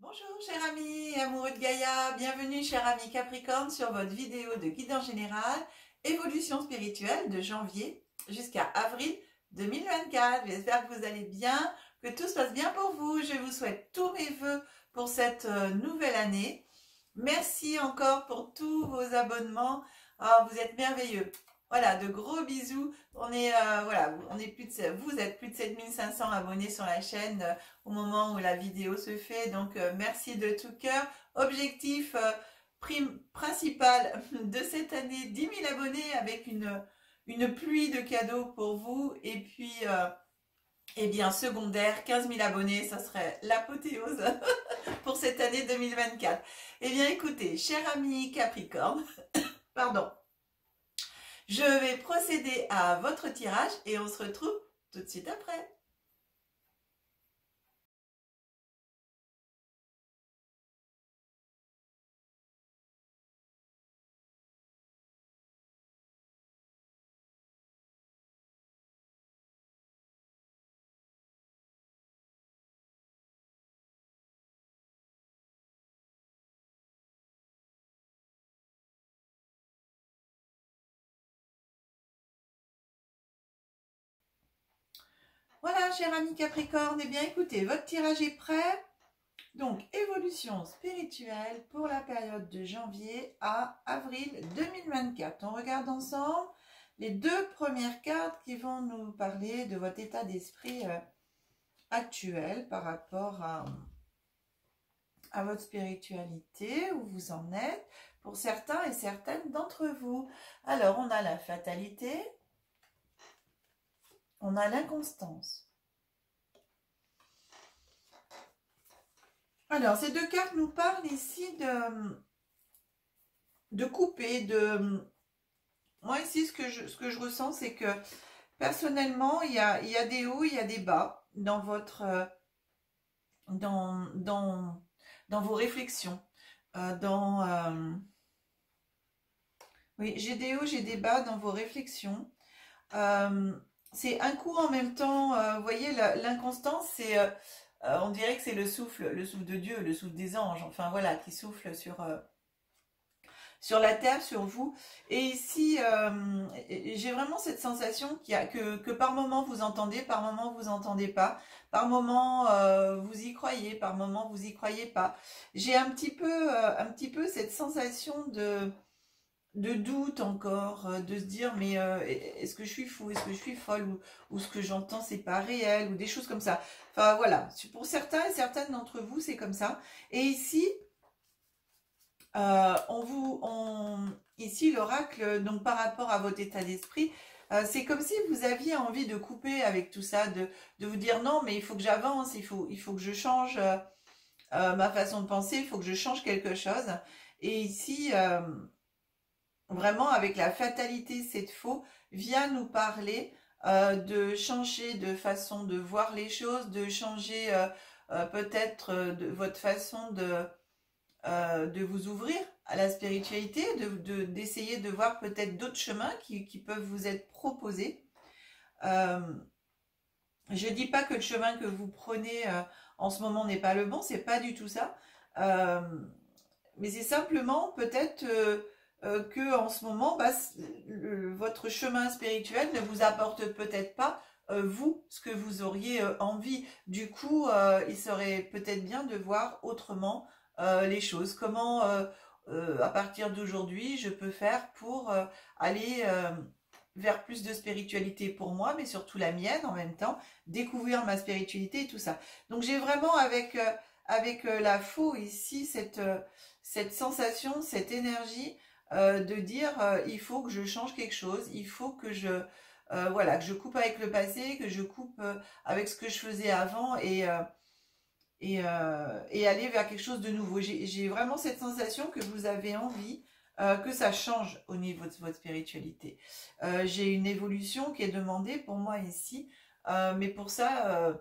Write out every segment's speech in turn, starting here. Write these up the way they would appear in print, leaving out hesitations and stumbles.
Bonjour chers amis amoureux de Gaïa, bienvenue chers amis Capricorne sur votre vidéo de guide en général, évolution spirituelle de janvier jusqu'à avril 2024. J'espère que vous allez bien, que tout se passe bien pour vous. Je vous souhaite tous mes voeux pour cette nouvelle année. Merci encore pour tous vos abonnements, vous êtes merveilleux. Voilà, de gros bisous. Voilà, vous êtes plus de 7500 abonnés sur la chaîne au moment où la vidéo se fait. Donc, merci de tout cœur. Objectif principal de cette année, 10 000 abonnés avec une pluie de cadeaux pour vous. Et puis, eh bien, secondaire, 15 000 abonnés, ça serait l'apothéose pour cette année 2024. Eh bien, écoutez, chers amis Capricorne, pardon. Je vais procéder à votre tirage et on se retrouve tout de suite après. Voilà, chers amis Capricorne, eh bien écoutez, votre tirage est prêt. Donc, évolution spirituelle pour la période de janvier à avril 2024. On regarde ensemble les deux premières cartes qui vont nous parler de votre état d'esprit actuel par rapport à votre spiritualité, où vous en êtes, pour certains et certaines d'entre vous. Alors, on a la fatalité, on a l'inconstance. Alors, ces deux cartes nous parlent ici de couper, Moi, ici, ce que je ressens, c'est que, personnellement, il y a des hauts, il y a des bas dans votre... dans vos réflexions. Oui, j'ai des hauts, j'ai des bas dans vos réflexions. C'est un coup en même temps, vous voyez, l'inconstance, c'est... on dirait que c'est le souffle de Dieu, le souffle des anges, enfin voilà, qui souffle sur la terre, sur vous. Et ici, j'ai vraiment cette sensation que par moment vous entendez, par moment vous entendez pas, par moment vous y croyez, par moment vous y croyez pas. J'ai un petit peu cette sensation de doute encore, de se dire mais est-ce que je suis fou, est-ce que je suis folle, ou ce que j'entends c'est pas réel, ou des choses comme ça. Enfin voilà, pour certains et certaines d'entre vous c'est comme ça. Et ici, ici l'oracle, donc par rapport à votre état d'esprit, c'est comme si vous aviez envie de couper avec tout ça, de vous dire non mais il faut que j'avance, il faut que je change ma façon de penser, il faut que je change quelque chose. Et ici... vraiment, avec la fatalité, c'est faux, vient nous parler de changer de façon de voir les choses, de changer peut-être de votre façon de vous ouvrir à la spiritualité, d'essayer de voir peut-être d'autres chemins qui peuvent vous être proposés. Je ne dis pas que le chemin que vous prenez en ce moment n'est pas le bon, c'est pas du tout ça. Mais c'est simplement peut-être... que en ce moment, votre chemin spirituel ne vous apporte peut-être pas, vous, ce que vous auriez envie. Du coup, il serait peut-être bien de voir autrement les choses. Comment, à partir d'aujourd'hui, je peux faire pour aller vers plus de spiritualité pour moi, mais surtout la mienne en même temps, découvrir ma spiritualité et tout ça. Donc j'ai vraiment avec la faux ici, cette sensation, cette énergie, de dire il faut que je change quelque chose, il faut que voilà, que je coupe avec le passé, que je coupe avec ce que je faisais avant et aller vers quelque chose de nouveau. J'ai vraiment cette sensation que vous avez envie que ça change au niveau de votre spiritualité. J'ai une évolution qui est demandée pour moi ici, mais pour ça,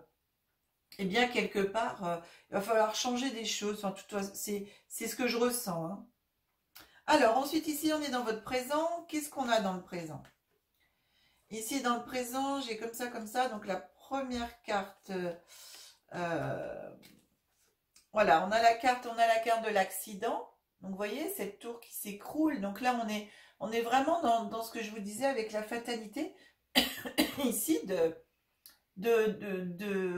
eh bien quelque part, il va falloir changer des choses. Enfin, c'est ce que je ressens, hein. Alors, ensuite, ici, on est dans votre présent. Qu'est-ce qu'on a dans le présent? Ici, dans le présent, j'ai comme ça. Donc, la première carte, voilà, on a la carte de l'accident. Donc, vous voyez, cette tour qui s'écroule. Donc là, on est vraiment dans ce que je vous disais avec la fatalité ici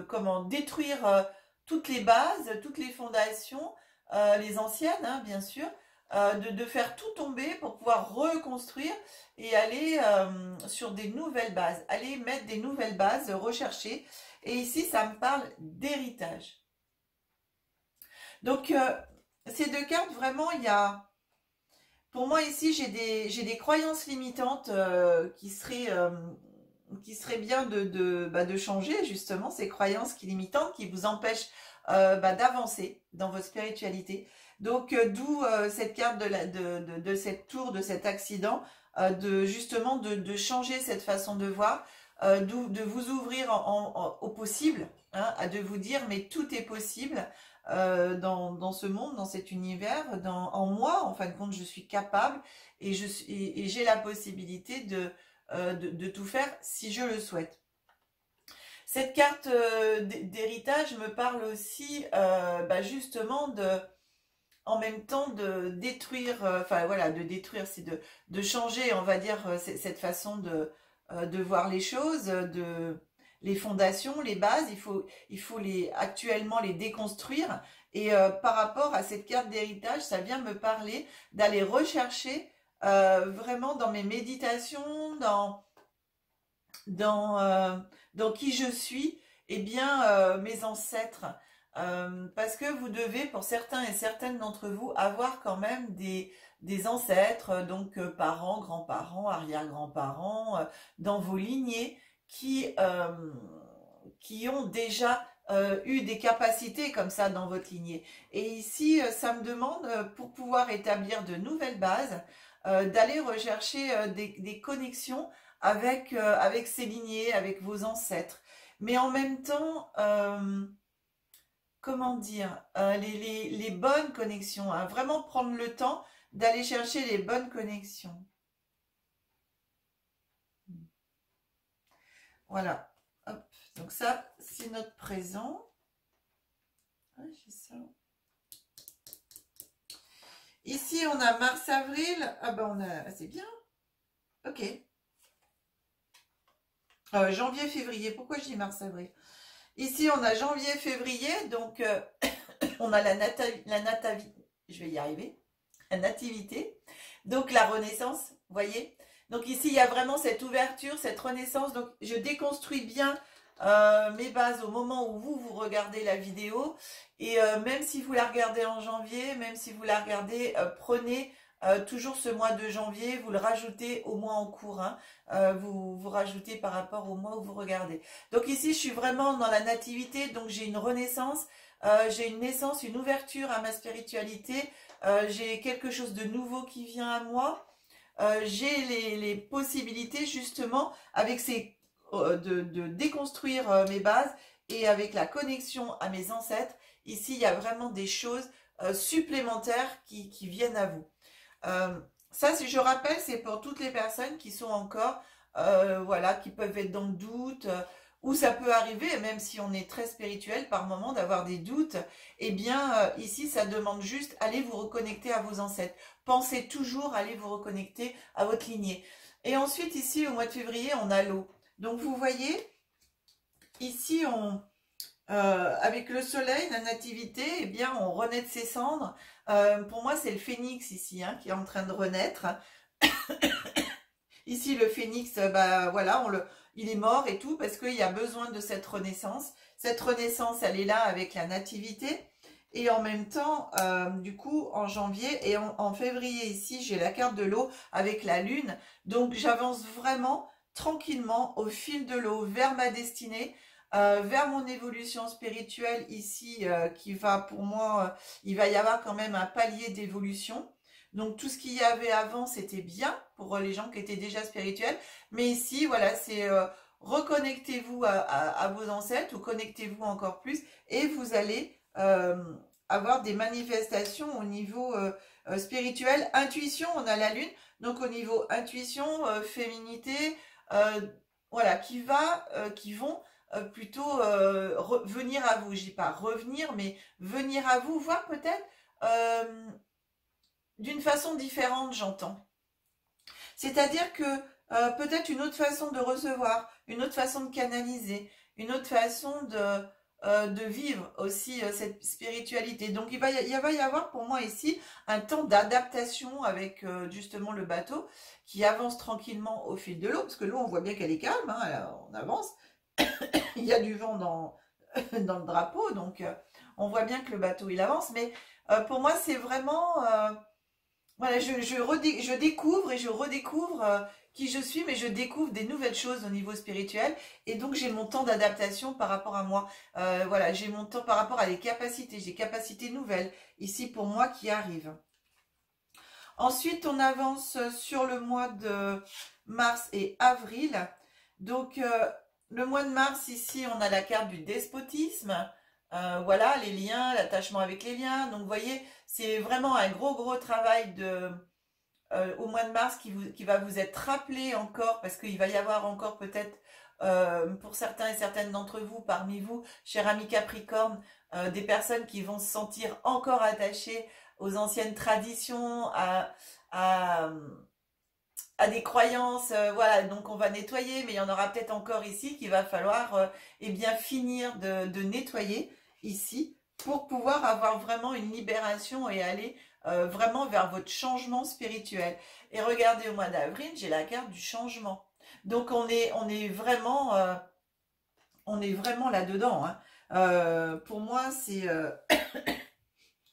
comment détruire toutes les bases, toutes les fondations, les anciennes, hein, bien sûr, de faire tout tomber pour pouvoir reconstruire et aller sur des nouvelles bases, aller mettre des nouvelles bases, rechercher. Et ici, ça me parle d'héritage. Donc, ces deux cartes, vraiment, il y a... Pour moi, ici, j'ai des croyances limitantes qui serait bien de changer, justement, ces croyances limitantes qui vous empêchent d'avancer dans votre spiritualité. Donc, d'où cette carte de cette tour, de cet accident, justement de changer cette façon de voir, de vous ouvrir au possible, hein, de vous dire, mais tout est possible dans ce monde, dans cet univers, en moi, en fin de compte, je suis capable et j'ai la possibilité de tout faire si je le souhaite. Cette carte d'héritage me parle aussi justement en même temps de détruire, voilà, de détruire, c'est de changer, on va dire, cette façon de voir les choses, les fondations, les bases, il faut actuellement les déconstruire. Et par rapport à cette carte d'héritage, ça vient me parler d'aller rechercher vraiment dans mes méditations, dans qui je suis, eh bien mes ancêtres. Parce que vous devez, pour certains et certaines d'entre vous, avoir quand même des ancêtres, donc parents, grands-parents, arrière-grands-parents, dans vos lignées qui ont déjà eu des capacités comme ça dans votre lignée. Et ici, ça me demande, pour pouvoir établir de nouvelles bases, d'aller rechercher des connexions avec ces lignées, avec vos ancêtres. Mais en même temps, comment dire, les bonnes connexions, hein, vraiment prendre le temps d'aller chercher les bonnes connexions. Voilà. Hop. Donc ça, c'est notre présent. Ah, j'ai ça. Ici, on a mars-avril. Ah ben, c'est bien. Ok. Janvier-février. Pourquoi je dis mars-avril? Ici, on a janvier-février. Donc, on a je vais y arriver. La nativité. Donc, la renaissance. Vous voyez? Donc, ici, il y a vraiment cette ouverture, cette renaissance. Donc, je déconstruis bien mes bases au moment où vous regardez la vidéo. Et même si vous la regardez en janvier, même si vous la regardez, prenez toujours ce mois de janvier, vous le rajoutez au mois en cours, hein. Vous rajoutez par rapport au mois où vous regardez. Donc ici, je suis vraiment dans la nativité, donc j'ai une renaissance, j'ai une naissance, une ouverture à ma spiritualité, j'ai quelque chose de nouveau qui vient à moi, j'ai les possibilités justement avec de déconstruire mes bases et avec la connexion à mes ancêtres. Ici, il y a vraiment des choses supplémentaires qui viennent à vous. Ça, si je rappelle, c'est pour toutes les personnes qui sont encore, voilà, qui peuvent être dans le doute, ou ça peut arriver, même si on est très spirituel, par moment d'avoir des doutes. Eh bien, ici, ça demande juste, allez vous reconnecter à vos ancêtres. Pensez toujours, allez vous reconnecter à votre lignée. Et ensuite, ici, au mois de février, on a l'eau. Donc, vous voyez, ici, avec le soleil, la nativité, eh bien, on renaît de ses cendres. Pour moi, c'est le phénix ici, hein, qui est en train de renaître. Ici, le phénix, voilà, il est mort et tout, parce qu'il y a besoin de cette renaissance. Cette renaissance, elle est là avec la nativité. Et en même temps, du coup, en janvier et en février, ici, j'ai la carte de l'eau avec la lune. Donc, j'avance vraiment tranquillement au fil de l'eau vers ma destinée. Vers mon évolution spirituelle ici, qui va pour moi, il va y avoir quand même un palier d'évolution. Donc tout ce qu'il y avait avant, c'était bien pour les gens qui étaient déjà spirituels. Mais ici, voilà, c'est reconnectez-vous à vos ancêtres ou connectez-vous encore plus et vous allez avoir des manifestations au niveau spirituel. Intuition, on a la lune. Donc au niveau intuition, féminité, voilà, qui vont plutôt venir à vous. Je dis pas revenir, mais venir à vous, voir peut-être d'une façon différente, j'entends. C'est-à-dire que peut-être une autre façon de recevoir, une autre façon de canaliser, une autre façon de vivre aussi cette spiritualité. Donc il va y avoir pour moi ici un temps d'adaptation avec justement le bateau qui avance tranquillement au fil de l'eau, parce que l'eau on voit bien qu'elle est calme, hein, on avance, il y a du vent dans le drapeau, donc on voit bien que le bateau il avance, mais pour moi c'est vraiment... voilà, je découvre et je redécouvre qui je suis, mais je découvre des nouvelles choses au niveau spirituel. Et donc, j'ai mon temps d'adaptation par rapport à moi. Voilà, j'ai mon temps par rapport à des capacités. J'ai des capacités nouvelles ici pour moi qui arrivent. Ensuite, on avance sur le mois de mars et avril. Donc, le mois de mars, ici, on a la carte du despotisme. Voilà, les liens, l'attachement avec les liens. Donc, vous voyez, c'est vraiment un gros travail au mois de mars qui va vous être rappelé encore, parce qu'il va y avoir encore peut-être, pour certains et certaines d'entre vous, parmi vous, chers amis Capricorne, des personnes qui vont se sentir encore attachées aux anciennes traditions, à, à des croyances, voilà, donc on va nettoyer, mais il y en aura peut-être encore ici qu'il va falloir eh bien finir de nettoyer ici pour pouvoir avoir vraiment une libération et aller vraiment vers votre changement spirituel. Et regardez, au mois d'avril, j'ai la carte du changement. Donc on est vraiment là-dedans, hein. Pour moi,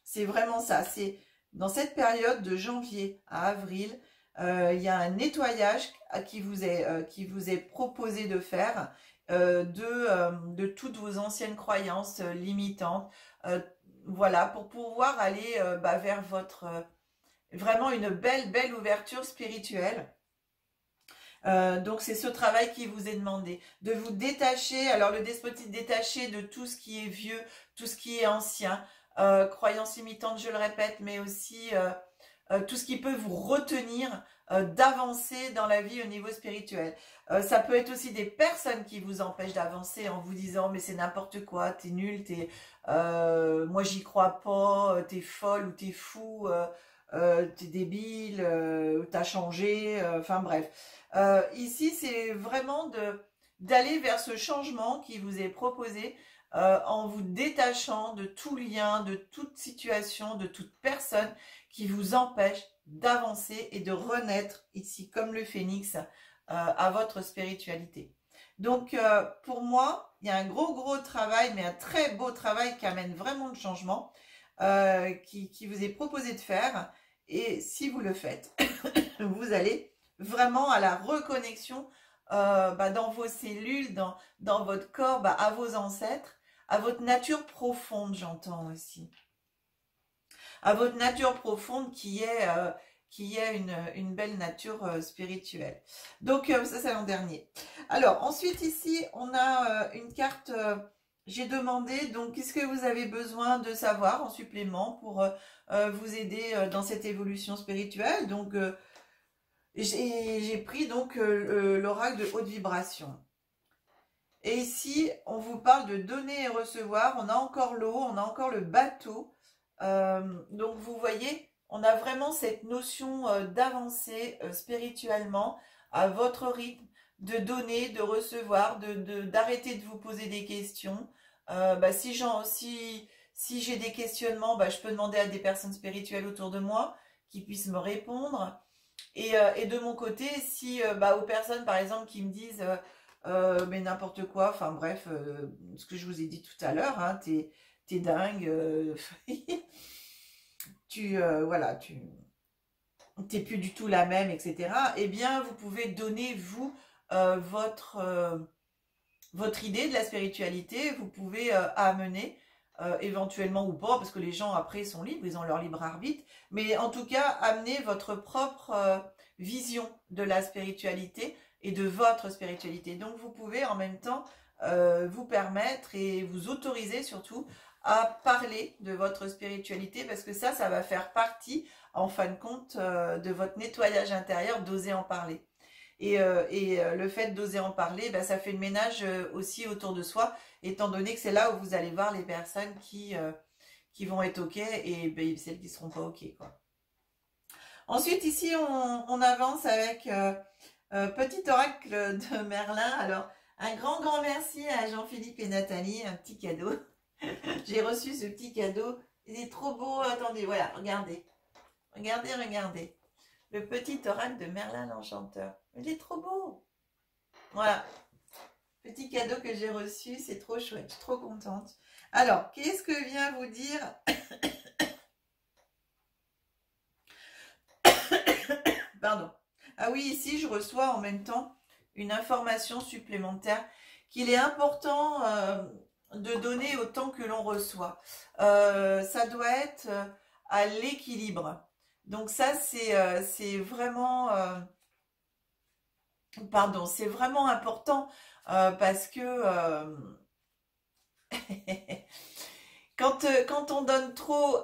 c'est vraiment ça. C'est dans cette période de janvier à avril, il y a un nettoyage qui vous est proposé de faire de toutes vos anciennes croyances limitantes. Voilà, pour pouvoir aller vers votre vraiment une belle ouverture spirituelle. Donc c'est ce travail qui vous est demandé, de vous détacher, alors le despotisme, détacher de tout ce qui est vieux, tout ce qui est ancien, croyances limitantes, je le répète, mais aussi tout ce qui peut vous retenir d'avancer dans la vie au niveau spirituel. Ça peut être aussi des personnes qui vous empêchent d'avancer en vous disant mais c'est n'importe quoi, t'es nul, moi j'y crois pas, t'es folle ou t'es fou, t'es débile, t'as changé, enfin bref. Ici c'est vraiment d'aller vers ce changement qui vous est proposé en vous détachant de tout lien, de toute situation, de toute personne qui vous empêche d'avancer et de renaître ici comme le phénix à votre spiritualité. Donc pour moi, il y a un gros travail, mais un très beau travail qui amène vraiment le changement qui vous est proposé de faire. Et si vous le faites, vous allez vraiment à la reconnexion dans vos cellules, dans votre corps, à vos ancêtres, à votre nature profonde, j'entends aussi. À votre nature profonde qui est une belle nature spirituelle. Donc ça c'est l'an dernier. Alors ensuite ici on a une carte, j'ai demandé donc qu'est-ce que vous avez besoin de savoir en supplément pour vous aider dans cette évolution spirituelle. Donc j'ai pris donc l'oracle de haute vibration. Et ici, on vous parle de donner et recevoir. On a encore l'eau, on a encore le bateau. Donc, vous voyez, on a vraiment cette notion d'avancer spirituellement à votre rythme, de donner, de recevoir, d'arrêter de vous poser des questions. Si j'ai des questionnements, je peux demander à des personnes spirituelles autour de moi qui puissent me répondre. Et de mon côté, si aux personnes, par exemple, qui me disent... mais n'importe quoi, enfin bref, ce que je vous ai dit tout à l'heure, hein, t'es dingue, voilà, t'es plus du tout la même, etc. Eh bien, vous pouvez donner, vous, votre idée de la spiritualité, vous pouvez amener, éventuellement ou pas, parce que les gens après sont libres, ils ont leur libre arbitre, mais en tout cas, amener votre propre vision de la spiritualité, et de votre spiritualité. Donc, vous pouvez en même temps vous permettre et vous autoriser surtout à parler de votre spiritualité parce que ça va faire partie, en fin de compte, de votre nettoyage intérieur, d'oser en parler. Le fait d'oser en parler, ben, ça fait le ménage aussi autour de soi, étant donné que c'est là où vous allez voir les personnes qui vont être OK et ben, celles qui ne seront pas OK, quoi. Ensuite, ici, on avance avec petit oracle de Merlin. Alors, un grand merci à Jean-Philippe et Nathalie, un petit cadeau. J'ai reçu ce petit cadeau. Il est trop beau. Attendez, voilà, regardez. Regardez, regardez. Le petit oracle de Merlin l'Enchanteur. Il est trop beau. Voilà. Petit cadeau que j'ai reçu. C'est trop chouette. Je suis trop contente. Alors, qu'est-ce que vient vous dire Pardon. Ah oui, ici, je reçois en même temps une information supplémentaire qu'il est important de donner au temps que l'on reçoit. Ça doit être à l'équilibre. Donc ça, c'est vraiment... pardon, c'est vraiment important parce que... Quand on donne trop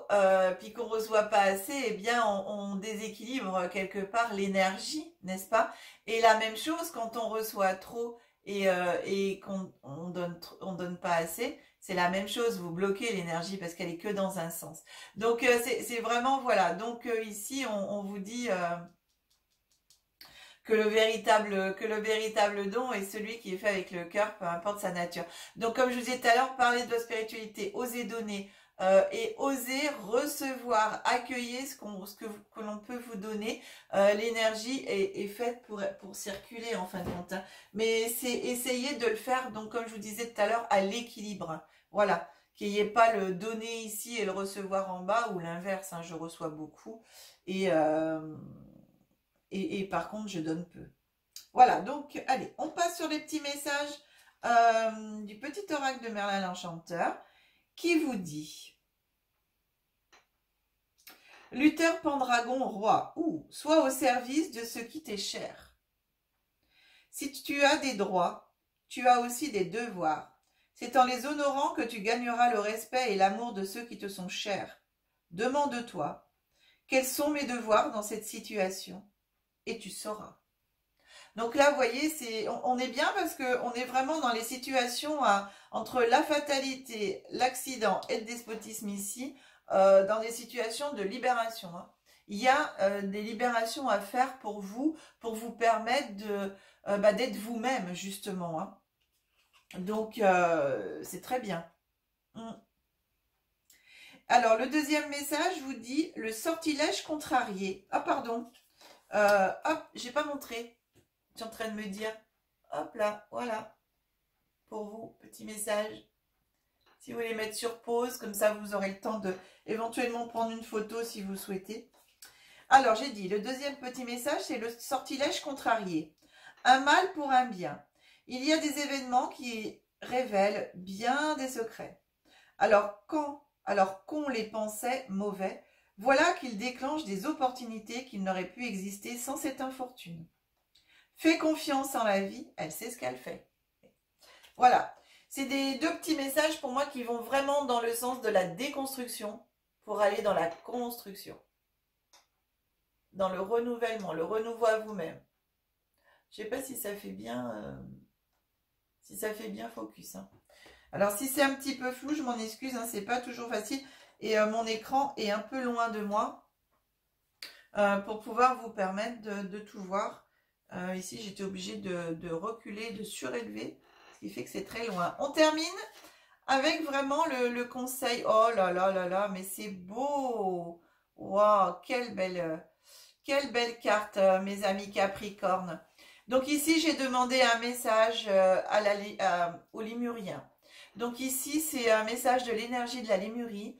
puis qu'on ne reçoit pas assez, eh bien on déséquilibre quelque part l'énergie, n'est-ce pas? Et la même chose quand on reçoit trop et qu'on on donne pas assez, c'est la même chose, vous bloquez l'énergie parce qu'elle est que dans un sens. Donc c'est vraiment, voilà, donc ici on vous dit... que le véritable don est celui qui est fait avec le cœur, peu importe sa nature. Donc, comme je vous disais tout à l'heure, parler de votre spiritualité, oser donner et oser recevoir, accueillir que l'on peut vous donner. L'énergie est faite pour circuler en fin de compte. Hein. Mais c'est essayer de le faire, donc comme je vous disais tout à l'heure, à l'équilibre. Voilà. Qu'il n'y ait pas le donner ici et le recevoir en bas ou l'inverse. Hein, je reçois beaucoup. Et par contre, je donne peu. Voilà, donc, allez, on passe sur les petits messages du petit oracle de Merlin l'Enchanteur qui vous dit « Lutteur Pendragon roi, ou sois au service de ce qui t'est cher. Si tu as des droits, tu as aussi des devoirs. C'est en les honorant que tu gagneras le respect et l'amour de ceux qui te sont chers. Demande-toi, quels sont mes devoirs dans cette situation ? Et tu sauras. » Donc là, vous voyez, on est bien parce qu'on est vraiment dans les situations entre la fatalité, l'accident et le despotisme ici, dans des situations de libération. Hein. Il y a des libérations à faire pour vous permettre d'être vous-même, justement. Hein. Donc, c'est très bien. Alors, le deuxième message vous dit « Le sortilège contrarié ». Ah, pardon. Hop, j'ai pas montré. Je suis en train de me dire, hop là, voilà, pour vous, petit message. Si vous voulez mettre sur pause, comme ça vous aurez le temps de éventuellement prendre une photo si vous souhaitez. Alors j'ai dit, le deuxième petit message, c'est le sortilège contrarié. Un mal pour un bien. Il y a des événements qui révèlent bien des secrets. Alors qu'on les pensait mauvais, voilà qu'ils déclenchent des opportunités qui n'auraient pu exister sans cette infortune. Fais confiance en la vie, elle sait ce qu'elle fait. Voilà, c'est des deux petits messages pour moi qui vont vraiment dans le sens de la déconstruction pour aller dans la construction. Dans le renouvellement, le renouveau à vous-même. Je ne sais pas si ça fait bien, focus. Hein. Alors si c'est un petit peu flou, je m'en excuse, hein, c'est pas toujours facile. Et mon écran est un peu loin de moi pour pouvoir vous permettre de tout voir. Ici, j'étais obligée de reculer, de surélever, ce qui fait que c'est très loin. On termine avec vraiment le conseil. Oh là là là là, mais c'est beau. Waouh, quelle belle carte, mes amis Capricorne. Donc ici, j'ai demandé un message au Lémurien. Donc ici, c'est un message de l'énergie de la Lémurie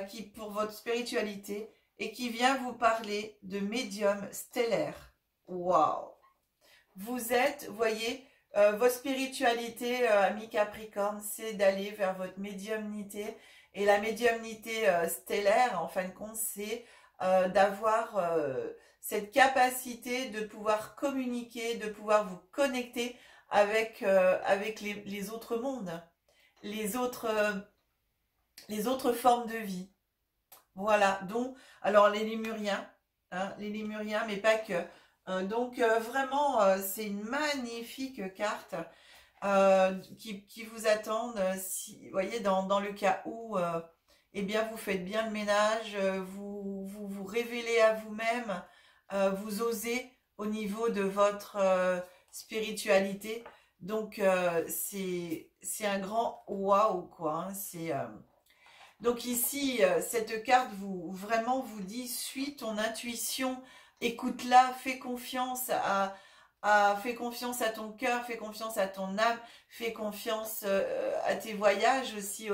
qui pour votre spiritualité et qui vient vous parler de médium stellaire. Waouh! Vous êtes, voyez, votre spiritualité, ami Capricorne, c'est d'aller vers votre médiumnité. Et la médiumnité stellaire, en fin de compte, c'est d'avoir cette capacité de pouvoir communiquer, de pouvoir vous connecter avec les autres mondes, les autres formes de vie. Voilà, donc, alors les Lémuriens, hein, mais pas que. Vraiment, c'est une magnifique carte qui vous attend. Si, vous voyez, dans le cas où eh bien, vous faites bien le ménage, vous révélez à vous-même, vous osez au niveau de votre spiritualité. Donc, c'est un grand waouh, quoi. Hein. Donc ici, cette carte vraiment vous dit, suis ton intuition, écoute-la, fais confiance à ton cœur, fais confiance à ton âme, fais confiance à tes voyages aussi,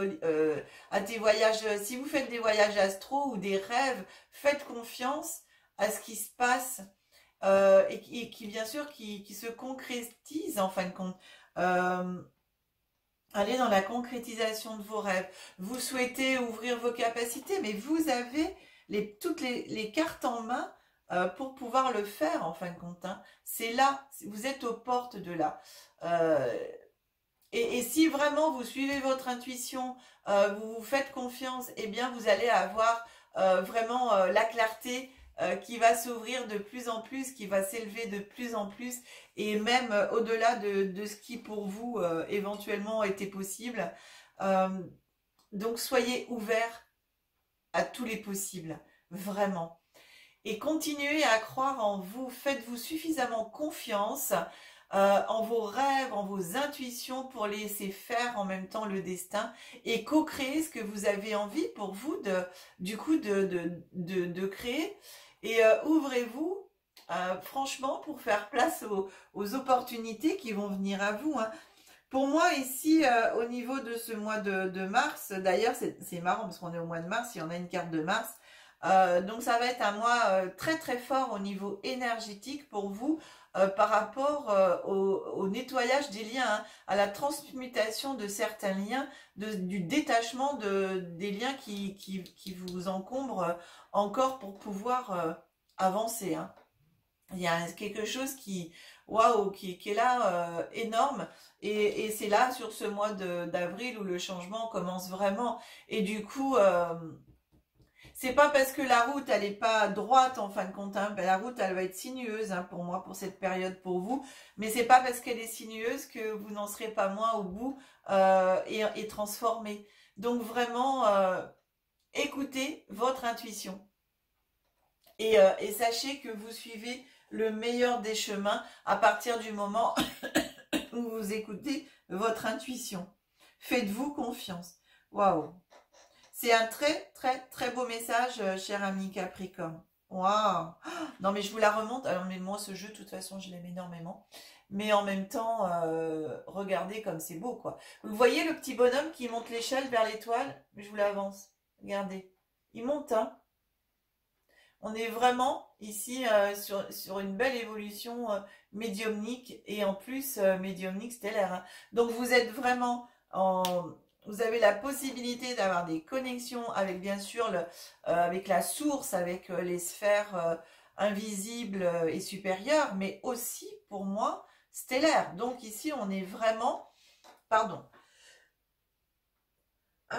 à tes voyages. Si vous faites des voyages astro ou des rêves, faites confiance à ce qui se passe et qui bien sûr qui se concrétise en fin de compte. Allez dans la concrétisation de vos rêves. Vous souhaitez ouvrir vos capacités, mais vous avez toutes les cartes en main pour pouvoir le faire en fin de compte. Hein. C'est là, vous êtes aux portes de là. Et si vraiment vous suivez votre intuition, vous vous faites confiance, eh bien vous allez avoir vraiment la clarté qui va s'ouvrir de plus en plus, qui va s'élever de plus en plus, et même au-delà de ce qui pour vous éventuellement était possible. Donc soyez ouverts à tous les possibles, vraiment. Et continuez à croire en vous, faites-vous suffisamment confiance en vos rêves, en vos intuitions pour laisser faire en même temps le destin et co-créer ce que vous avez envie pour vous de créer. Et ouvrez-vous franchement pour faire place aux opportunités qui vont venir à vous. Hein. Pour moi ici, au niveau de ce mois de mars, d'ailleurs c'est marrant parce qu'on est au mois de mars, il y en a une carte de mars. Donc ça va être un mois très très fort au niveau énergétique pour vous par rapport au nettoyage des liens, hein, à la transmutation de certains liens, du détachement des liens qui vous encombrent encore pour pouvoir avancer. Hein. Il y a quelque chose waouh, qui est là énorme et c'est là sur ce mois d'avril où le changement commence vraiment et du coup c'est pas parce que la route elle est pas droite en fin de compte, hein. Ben, la route elle va être sinueuse hein, pour moi pour cette période pour vous, mais c'est pas parce qu'elle est sinueuse que vous n'en serez pas moins au bout et transformé. Donc vraiment écoutez votre intuition et sachez que vous suivez le meilleur des chemins à partir du moment où vous écoutez votre intuition. Faites-vous confiance. Waouh! C'est un très, très, très beau message, cher ami Capricorne. Waouh! Non, mais je vous la remonte. Alors, mais moi, ce jeu, de toute façon, je l'aime énormément. Mais en même temps, regardez comme c'est beau, quoi. Vous voyez le petit bonhomme qui monte l'échelle vers l'étoile? Je vous l'avance. Regardez. Il monte, hein. On est vraiment ici sur une belle évolution médiumnique et en plus médiumnique stellaire. Hein. Donc vous êtes vraiment vous avez la possibilité d'avoir des connexions avec bien sûr avec la source, avec les sphères invisibles et supérieures, mais aussi pour moi stellaire. Donc ici on est vraiment, pardon,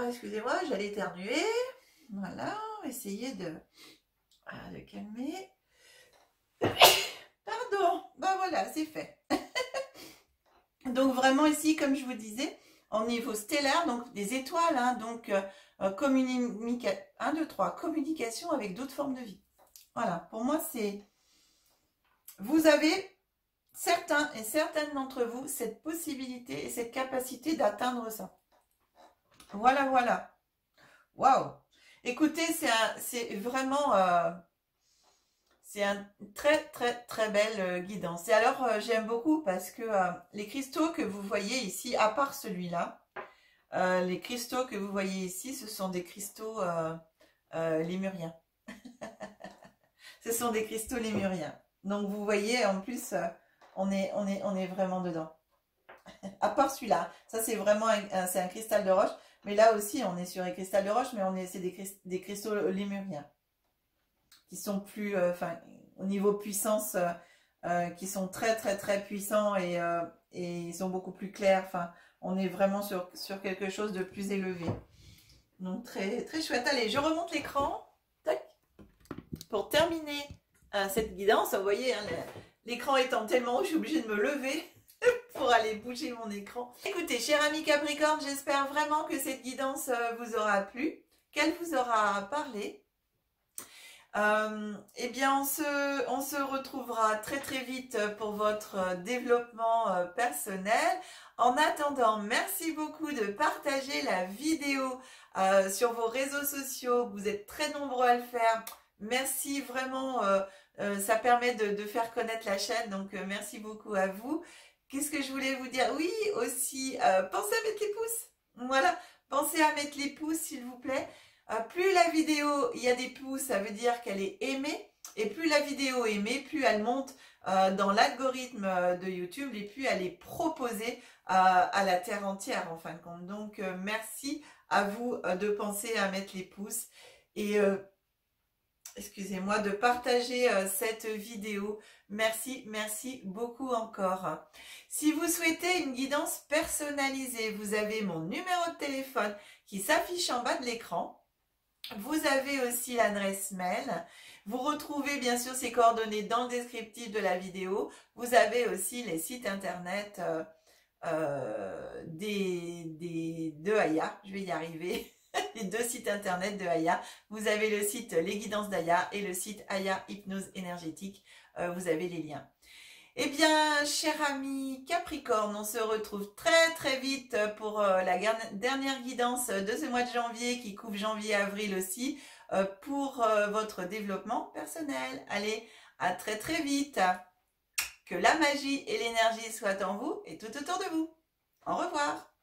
excusez-moi, j'allais éternuer. Voilà, essayer de calmer. Pardon, ben voilà, c'est fait. Donc vraiment ici, comme je vous disais, en niveau stellaire, donc des étoiles, hein, donc 1, 2, 3, communication avec d'autres formes de vie. Voilà, pour moi c'est... Vous avez, certains et certaines d'entre vous, cette possibilité et cette capacité d'atteindre ça. Voilà, voilà. Waouh! Écoutez, c'est vraiment... c'est un très très très belle guidance. Et alors j'aime beaucoup parce que les cristaux que vous voyez ici, à part celui-là, les cristaux que vous voyez ici, ce sont des cristaux lémuriens. Ce sont des cristaux lémuriens. Donc vous voyez, en plus, on est vraiment dedans. À part celui-là, ça c'est vraiment c'est un cristal de roche. Mais là aussi, on est sur un cristal de roche, mais c'est des cristaux lémuriens. Qui sont plus, au niveau puissance, qui sont très très très puissants et ils sont beaucoup plus clairs. Enfin, on est vraiment sur quelque chose de plus élevé. Donc très très chouette. Allez, je remonte l'écran. Tac. Pour terminer cette guidance. Vous voyez, hein, l'écran étant tellement haut, je suis obligée de me lever pour aller bouger mon écran. Écoutez, cher ami Capricorne, j'espère vraiment que cette guidance vous aura plu, qu'elle vous aura parlé. Eh bien, on se retrouvera très très vite pour votre développement personnel. En attendant, merci beaucoup de partager la vidéo sur vos réseaux sociaux. Vous êtes très nombreux à le faire. Merci vraiment, ça permet de faire connaître la chaîne, donc merci beaucoup à vous. Qu'est-ce que je voulais vous dire? Oui, aussi, pensez à mettre les pouces. Voilà, pensez à mettre les pouces, s'il vous plaît. Plus la vidéo, il y a des pouces, ça veut dire qu'elle est aimée. Et plus la vidéo est aimée, plus elle monte dans l'algorithme de YouTube et plus elle est proposée à la terre entière, en fin de compte. Donc, merci à vous de penser à mettre les pouces. Et excusez-moi, de partager cette vidéo. Merci, merci beaucoup encore. Si vous souhaitez une guidance personnalisée, vous avez mon numéro de téléphone qui s'affiche en bas de l'écran. Vous avez aussi l'adresse mail. Vous retrouvez bien sûr ces coordonnées dans le descriptif de la vidéo. Vous avez aussi les sites internet de Aya. Je vais y arriver. Les deux sites internet de Aya. Vous avez le site Les Guidances d'Aya et le site Aya Hypnose Énergétique. Vous avez les liens. Eh bien, cher ami Capricorne, on se retrouve très très vite pour la dernière guidance de ce mois de janvier qui couvre janvier-avril aussi pour votre développement personnel. Allez, à très très vite. Que la magie et l'énergie soient en vous et tout autour de vous. Au revoir.